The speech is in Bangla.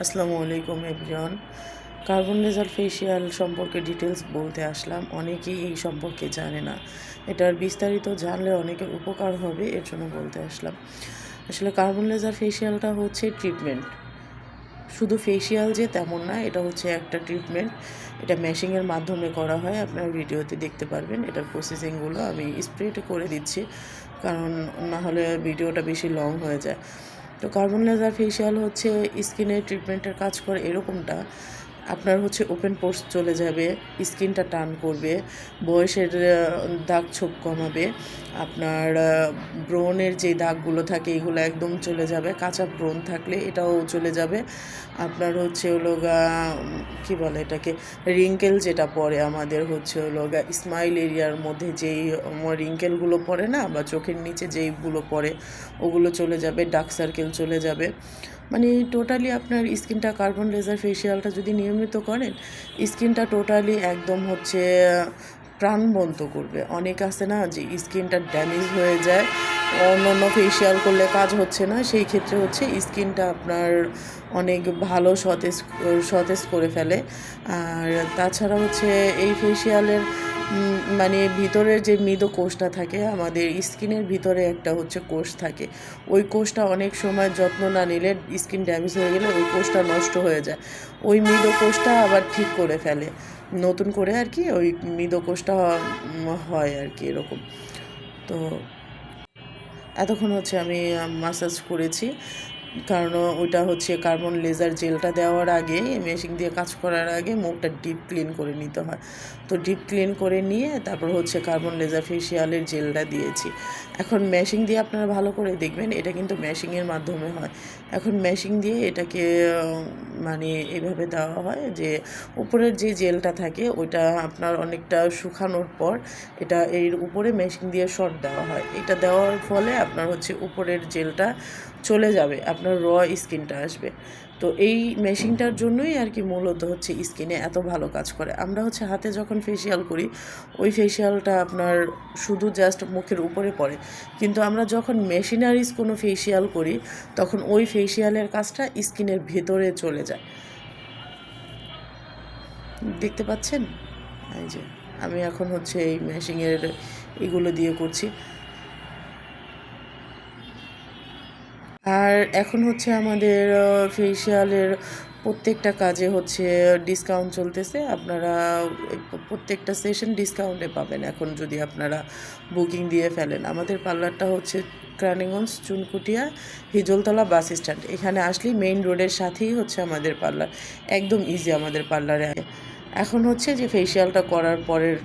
আসসালামু আলাইকুম এভরিওয়ান। কার্বন লেজার ফেসিয়াল সম্পর্কে ডিটেলস বলতে আসলাম। অনেকেই এই সম্পর্কে জানে না। এটার বিস্তারিত জানলে অনেকের উপকার হবে, এর জন্য বলতে আসলাম। আসলে কার্বন লেজার ফেসিয়ালটা হচ্ছে ট্রিটমেন্ট, শুধু ফেসিয়াল যে তেমন না, এটা হচ্ছে একটা ট্রিটমেন্ট। এটা ম্যাশিংয়ের মাধ্যমে করা হয়, আপনার ভিডিওতে দেখতে পারবেন। এটার প্রসেসিংগুলো আমি স্প্রেটে করে দিচ্ছি, কারণ না হলে ভিডিওটা বেশি লং হয়ে যায়। তো কার্বন লেজার ফেসিয়াল হচ্ছে স্কিনের ট্রিটমেন্টের কাজ করে এরকমটা। আপনার হচ্ছে ওপেন পোর্স চলে যাবে, স্কিনটা টান করবে, বয়সের দাগ ছোপ কমাবে, আপনার ব্রণের যে দাগগুলো থাকে এগুলো একদম চলে যাবে, কাঁচা ব্রণ থাকলে এটাও চলে যাবে। আপনার হচ্ছে হলো কী বলে এটাকে, রিঙ্কেল যেটা পড়ে আমাদের হচ্ছে হলো স্মাইল এরিয়ার মধ্যে যেই রিঙ্কেলগুলো পড়ে না, বা চোখের নিচে যেইগুলো পড়ে ওগুলো চলে যাবে, ডার্ক সার্কেল চলে যাবে। মানে টোটালি আপনার স্কিনটা কার্বন লেজার ফেসিয়ালটা যদি নিয়মিত করেন, স্কিনটা টোটালি একদম হচ্ছে প্রাণবন্ত করবে। অনেক আছে না যে স্কিনটা ড্যামেজ হয়ে যায়, অন্য ফেসিয়াল করলে কাজ হচ্ছে না, সেই ক্ষেত্রে হচ্ছে স্কিনটা আপনার অনেক ভালো সতেজ সতেজ করে ফেলে। আর তাছাড়া হচ্ছে এই ফেসিয়ালের মানে ভিতরের যে মৃদ কোষটা থাকে, আমাদের স্কিনের ভিতরে একটা হচ্ছে কোষ থাকে, ওই কোষটা অনেক সময় যত্ন না নিলে, স্কিন ড্যামেজ হয়ে গেলে ওই কোষটা নষ্ট হয়ে যায়। ওই মৃদ কোষটা আবার ঠিক করে ফেলে নতুন করে আর কি, ওই মৃদ কোষটা হয় আর কি এরকম। তো এতক্ষণ হচ্ছে আমি মাসাজ করেছি, কারণ ওইটা হচ্ছে কার্বন লেজার জেলটা দেওয়ার আগে, মেশিন দিয়ে কাজ করার আগে মুখটা ডিপ ক্লিন করে নিতে হয়। তো ডিপ ক্লিন করে নিয়ে তারপর হচ্ছে কার্বন লেজার ফেসিয়ালের জেলটা দিয়েছি। এখন মেশিন দিয়ে আপনারা ভালো করে দেখবেন, এটা কিন্তু মেশিংয়ের মাধ্যমে হয়। এখন মেশিন দিয়ে এটাকে মানে এভাবে দেওয়া হয় যে উপরের যে জেলটা থাকে ওইটা আপনার অনেকটা শুকানোর পর এটা এর উপরে মেশিন দিয়ে শর্ট দেওয়া হয়। এটা দেওয়ার ফলে আপনার হচ্ছে উপরের জেলটা চলে যাবে, আপনার র স্কিনটা আসবে। তো এই মেশিনটার জন্যই আর কি মূলত হচ্ছে স্কিনে এত ভালো কাজ করে। আমরা হচ্ছে হাতে যখন ফেসিয়াল করি, ওই ফেসিয়ালটা আপনার শুধু জাস্ট মুখের উপরে পড়ে, কিন্তু আমরা যখন মেশিনারিজ কোনো ফেসিয়াল করি তখন ওই ফেসিয়ালের কাজটা স্কিনের ভেতরে চলে যায়। দেখতে পাচ্ছেন? এই যে আমি এখন হচ্ছে এই মেশিনের এগুলো দিয়ে করছি। আর এখন হচ্ছে আমাদের ফেসিয়ালের প্রত্যেকটা কাজে হচ্ছে ডিসকাউন্ট চলতেছে। আপনারা প্রত্যেকটা সেশন ডিসকাউন্টে পাবেন এখন, যদি আপনারা বুকিং দিয়ে ফেলেন। আমাদের পার্লারটা হচ্ছে ক্রানিগঞ্জ, চুনকুটিয়া, হিজলতলা বাস স্ট্যান্ড। এখানে আসলেই মেইন রোডের সাথেই হচ্ছে আমাদের পার্লার, একদম ইজি আমাদের পার্লারে। এখন হচ্ছে যে ফেসিয়ালটা করার পরের